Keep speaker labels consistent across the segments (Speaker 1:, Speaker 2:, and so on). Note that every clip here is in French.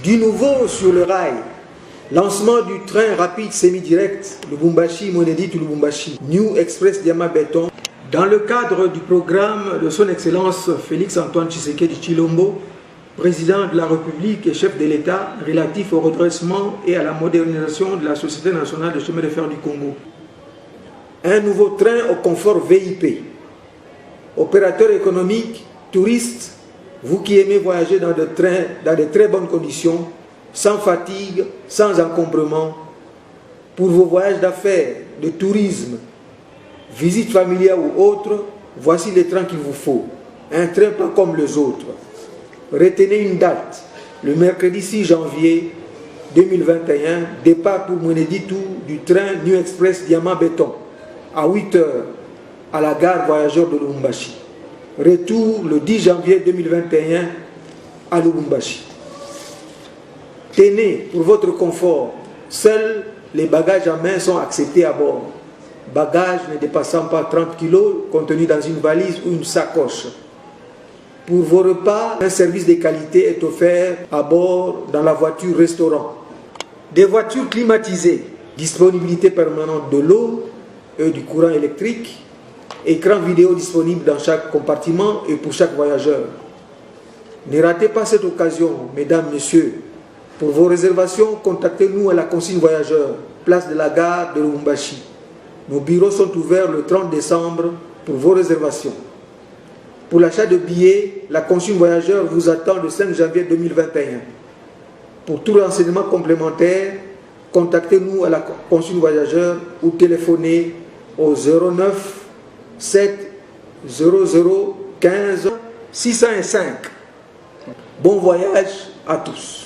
Speaker 1: Du nouveau sur le rail, lancement du train rapide semi-direct Lubumbashi-Mwenedi-Lubumbashi, New Express Diama Béton. Dans le cadre du programme de son Excellence Félix Antoine Tshisekedi Tshilombo, président de la République et chef de l'État, relatif au redressement et à la modernisation de la Société nationale de chemin de fer du Congo. Un nouveau train au confort VIP. Opérateurs économiques, touristes, vous qui aimez voyager dans de très bonnes conditions, sans fatigue, sans encombrement, pour vos voyages d'affaires, de tourisme, visites familiales ou autres, voici les trains qu'il vous faut. Un train pas comme les autres. Retenez une date, le mercredi 6 janvier 2021, départ pour Mweneditu du train New Express Diama Béton, à 8 h à la gare voyageur de Lubumbashi. Retour le 10 janvier 2021 à Lubumbashi. Tenez, pour votre confort, seuls les bagages à main sont acceptés à bord. Bagages ne dépassant pas 30 kg contenus dans une valise ou une sacoche. Pour vos repas, un service de qualité est offert à bord dans la voiture restaurant. Des voitures climatisées, disponibilité permanente de l'eau et du courant électrique, écran vidéo disponible dans chaque compartiment et pour chaque voyageur. Ne ratez pas cette occasion, mesdames, messieurs. Pour vos réservations, contactez-nous à la consigne voyageur, place de la gare de Lubumbashi. Nos bureaux sont ouverts le 30 décembre pour vos réservations. Pour l'achat de billets, la consigne voyageur vous attend le 5 janvier 2021. Pour tout renseignement complémentaire, contactez-nous à la consigne voyageur ou téléphonez au 09 7 00 15 605. Bon voyage à tous.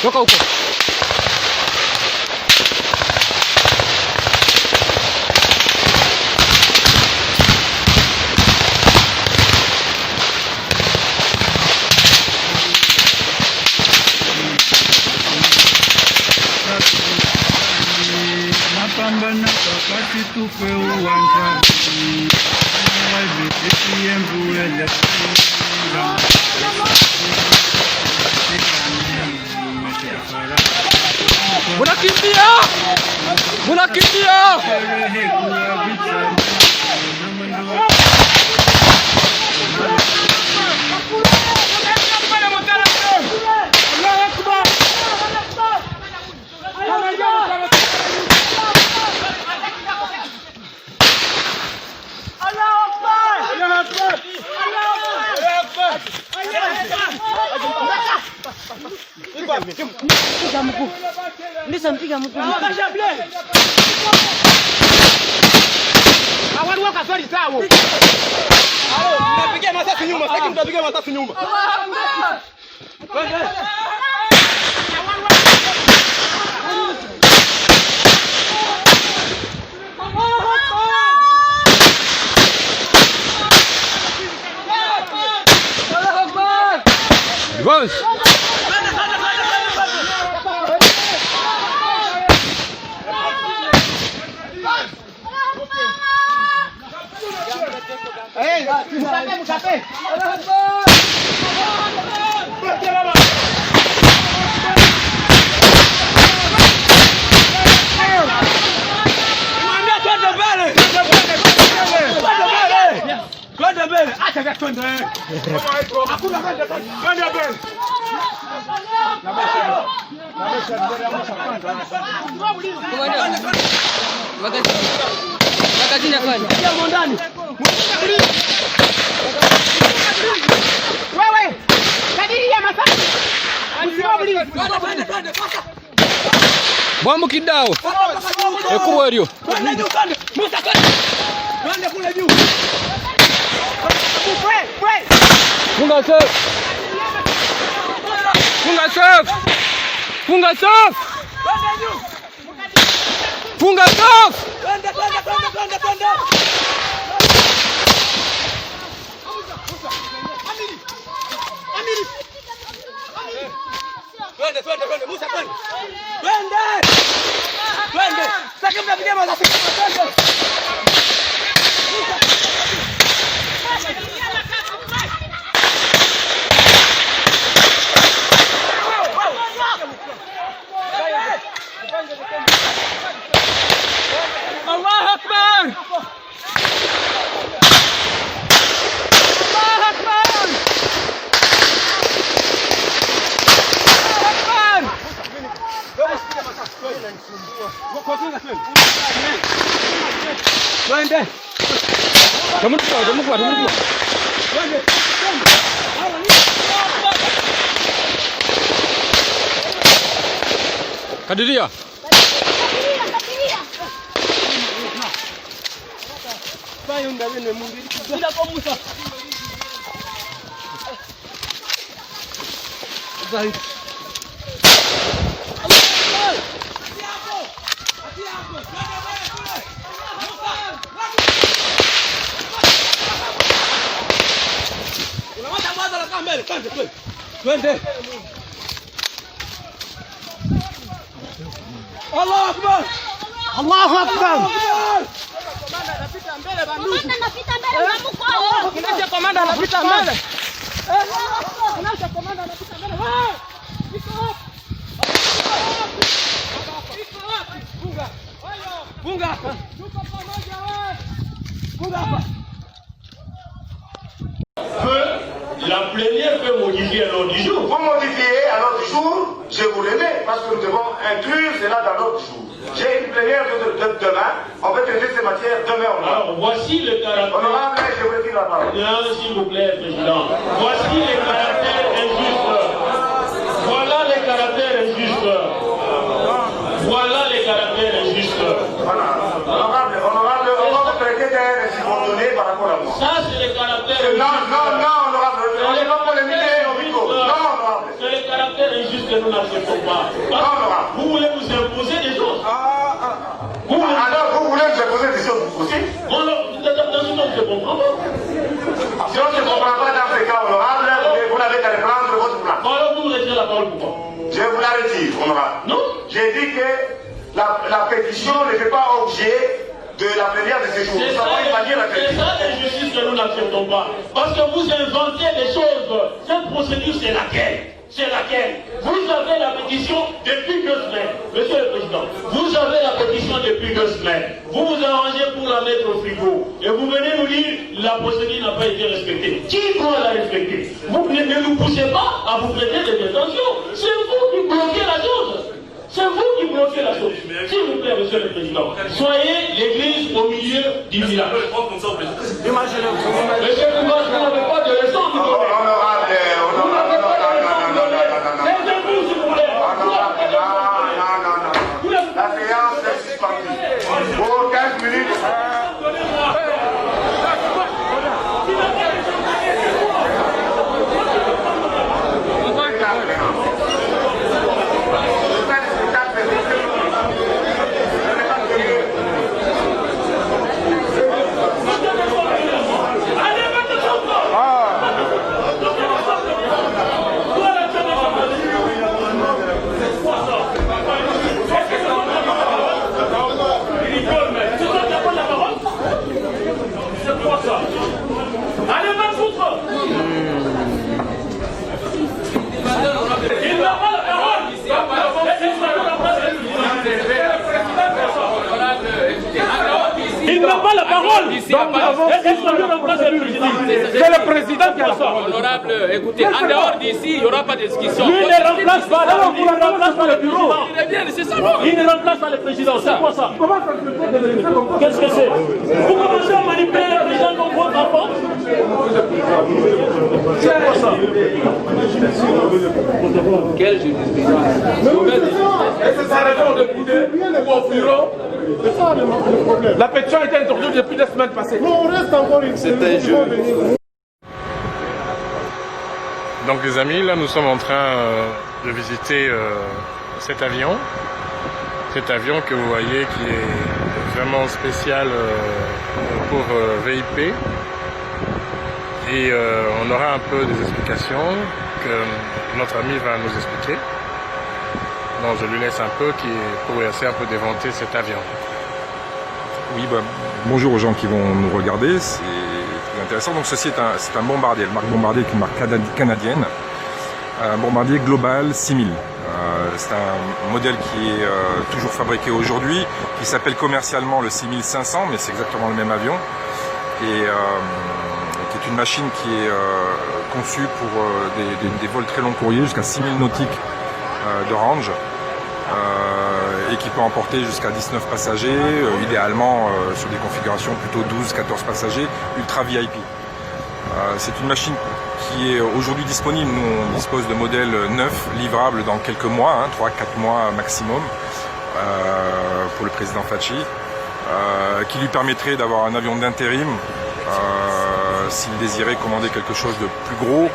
Speaker 2: Toka huko.
Speaker 3: Napambana wakati tupe uwanja.
Speaker 2: Munakimbia! Munakimbia!
Speaker 4: Piga mguu. Ndisha mpiga mguu.
Speaker 5: Awali waka swali sawa. Mnapigia matatu nyuma, sasa mtapigia matatu nyuma.
Speaker 2: Vamos!
Speaker 5: Mutape. Wewe, kadiri ya masaki.
Speaker 2: Vamos kidao. Ekuwa hiyo.
Speaker 5: Twende kule juu.
Speaker 2: Funga safe. Funga safe. Funga safu! Funga safu!
Speaker 5: Twende Musa, twende. Twende. Sasa mnapiga mazafi. Twende.
Speaker 2: Allah Akbar! Allah Akbar!
Speaker 5: Twende.
Speaker 2: Kamu keluar.
Speaker 5: Twende.
Speaker 2: Kadiria.
Speaker 5: Twende. Allahu Akbar. Allahu Akbar. Komanda anapita mbele. Funga.
Speaker 6: La plénière peut modifier l'ordre du jour.
Speaker 7: Vous modifiez à l'ordre du jour, je vous le mets, parce que nous devons inclure cela dans l'ordre du jour. J'ai une plénière de demain, on va traiter ces matières demain au
Speaker 6: Alors, voici le caractère.
Speaker 7: Honorable, je vous dis la parole.
Speaker 6: Non, s'il vous plaît, Président. Voici les caractères injustes. Voilà les caractères injustes. Voilà les caractères injustes.
Speaker 7: Voilà. Honorable, on va vous traiter d'un subordonné par rapport à moi.
Speaker 6: Ça, c'est les caractères injustes.
Speaker 7: Non, honorable, on n'est pas polémiquer au micro. Non, honorable.
Speaker 6: C'est les caractères injustes que nous n'acceptons pas. Parce que vous voulez vous imposer des choses.
Speaker 7: Alors, vous voulez nous imposer des choses aussi?
Speaker 6: Bon, alors, dans ce cas, je comprends pas.
Speaker 7: Si on ne comprend pas dans ces cas, honorable, vous n'avez qu'à reprendre votre plan.
Speaker 6: Bon, alors, vous retirez la parole pourquoi?
Speaker 7: Je vous la retire, honorable.
Speaker 6: Non.
Speaker 7: J'ai dit que la pétition ne fait pas objet de la plénière de séjour.
Speaker 6: C'est
Speaker 7: Nous avons évalué la
Speaker 6: ça
Speaker 7: pétition.
Speaker 6: l'injustice que nous n'acceptons pas. Parce que vous inventez des choses. Cette procédure, c'est laquelle? C'est laquelle? Vous avez la pétition depuis 2 semaines. Monsieur le Président, vous avez la pétition depuis 2 semaines. Vous vous arrangez pour la mettre au frigo. Et vous venez nous dire la procédure n'a pas été respectée. Qui doit la respecter? Vous ne nous poussez pas à vous prêter des détentions. C'est vous qui bloquez la chose. C'est vous qui bloquez la chose. S'il vous plaît, Monsieur le Président, soyez l'église au milieu du village. Imaginez-vous. Monsieur le Président, vous n'avez pas de raison. Taisez-vous, s'il vous plaît.
Speaker 7: La séance est suspendue. Pour 15 minutes.
Speaker 6: Il n'a pas la parole. C'est le président qui a la parole.
Speaker 8: Honorable, écoutez, en dehors d'ici, il n'y aura pas de discussion.
Speaker 6: Lui ne remplace pas le bureau.
Speaker 8: C'est ça.
Speaker 6: Il ne remplace pas le président. C'est quoi ça? Qu'est-ce que c'est? Vous commencez à manipuler le président comme votre enfant? C'est quoi ça?
Speaker 8: Quel justice?
Speaker 6: Est-ce que ça répond de bouder ou au bureau? La pétition a été introduite depuis 2 semaines passées.
Speaker 8: C'est un jeu.
Speaker 9: Donc les amis, là nous sommes en train de visiter cet avion que vous voyez qui est vraiment spécial pour VIP. Et on aura un peu des explications que notre ami va nous expliquer. Donc je lui laisse un peu pour essayer un peu d'éventer cet avion.
Speaker 10: Oui, bonjour aux gens qui vont nous regarder, c'est très intéressant. Donc ceci c'est un bombardier, la marque Bombardier est une marque canadienne, un bombardier Global 6000. C'est un modèle qui est toujours fabriqué aujourd'hui, qui s'appelle commercialement le 6500, mais c'est exactement le même avion, et qui est une machine qui est conçue pour des vols très long courriers, jusqu'à 6000 nautiques de range. Et qui peut emporter jusqu'à 19 passagers, idéalement sur des configurations plutôt 12-14 passagers, ultra VIP. C'est une machine qui est aujourd'hui disponible. Nous, on dispose de modèles neufs, livrables dans quelques mois, 3-4 mois maximum, pour le président Faci, qui lui permettrait d'avoir un avion d'intérim s'il désirait commander quelque chose de plus gros,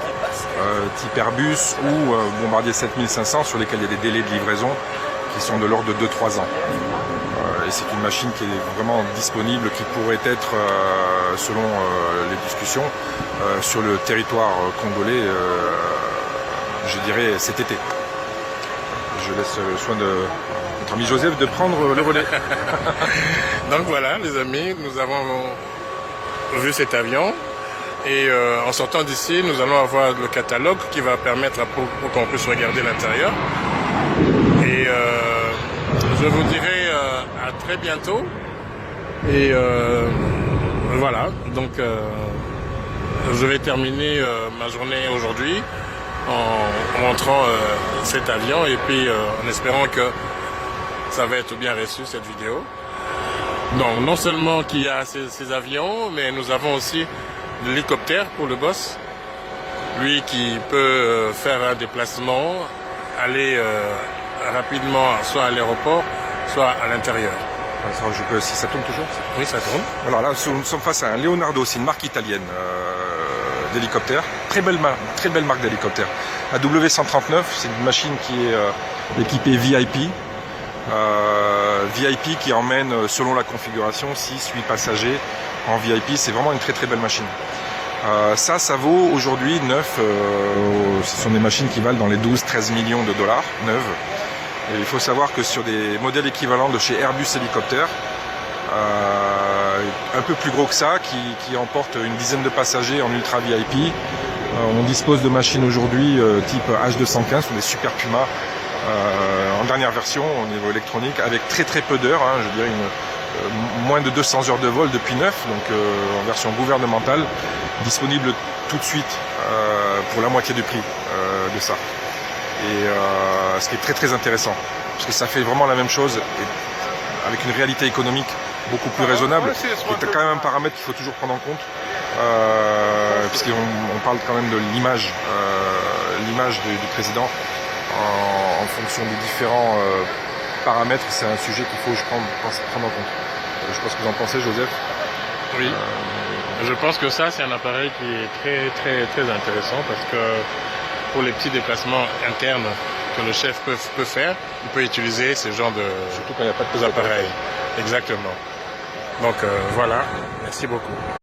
Speaker 10: type Airbus ou Bombardier 7500, sur lesquels il y a des délais de livraison qui sont de l'ordre de 2-3 ans. Et c'est une machine qui est vraiment disponible, qui pourrait être, selon les discussions, sur le territoire congolais, je dirais cet été. Je laisse le soin de notre ami Joseph de prendre le relais.
Speaker 9: Donc voilà les amis, nous avons vu cet avion. Et en sortant d'ici, nous allons avoir le catalogue qui va permettre pour qu'on puisse regarder l'intérieur. Et je vous dirai à très bientôt. Et voilà, donc je vais terminer ma journée aujourd'hui en montrant cet avion et puis en espérant que ça va être bien reçu cette vidéo. Donc non seulement qu'il y a ces avions, mais nous avons aussi l'hélicoptère pour le boss, lui qui peut faire un déplacement, aller rapidement soit à l'aéroport, soit à l'intérieur.
Speaker 10: Si ça tourne toujours?
Speaker 9: Oui, ça tourne.
Speaker 10: Alors là, nous sommes face à un Leonardo, c'est une marque italienne d'hélicoptère, très belle marque d'hélicoptère. La W139, c'est une machine qui est équipée VIP. VIP qui emmène, selon la configuration, 6-8 passagers en VIP. C'est vraiment une très belle machine. Ça vaut aujourd'hui neuf. Ce sont des machines qui valent dans les 12-13 millions de dollars neuves. Et il faut savoir que sur des modèles équivalents de chez Airbus Hélicoptère, un peu plus gros que ça, qui emportent une dizaine de passagers en ultra VIP, on dispose de machines aujourd'hui type H215 ou des Super Puma en dernière version au niveau électronique, avec très peu d'heures, je dirais moins de 200 heures de vol depuis neuf, donc en version gouvernementale, disponible tout de suite pour la moitié du prix de ça. Et ce qui est très intéressant, parce que ça fait vraiment la même chose, et avec une réalité économique beaucoup plus raisonnable. C'est quand même un paramètre qu'il faut toujours prendre en compte, puisqu'on parle quand même de l'image du président en fonction des différents paramètres. C'est un sujet qu'il faut, je pense, prendre en compte. Je pense que vous en pensez, Joseph?
Speaker 9: Oui, je pense que ça, c'est un appareil qui est très intéressant, parce que pour les petits déplacements internes que le chef peut faire, il peut utiliser ce genre de
Speaker 10: surtout quand il n'y a pas de
Speaker 9: appareils. Exactement. Donc voilà, merci beaucoup.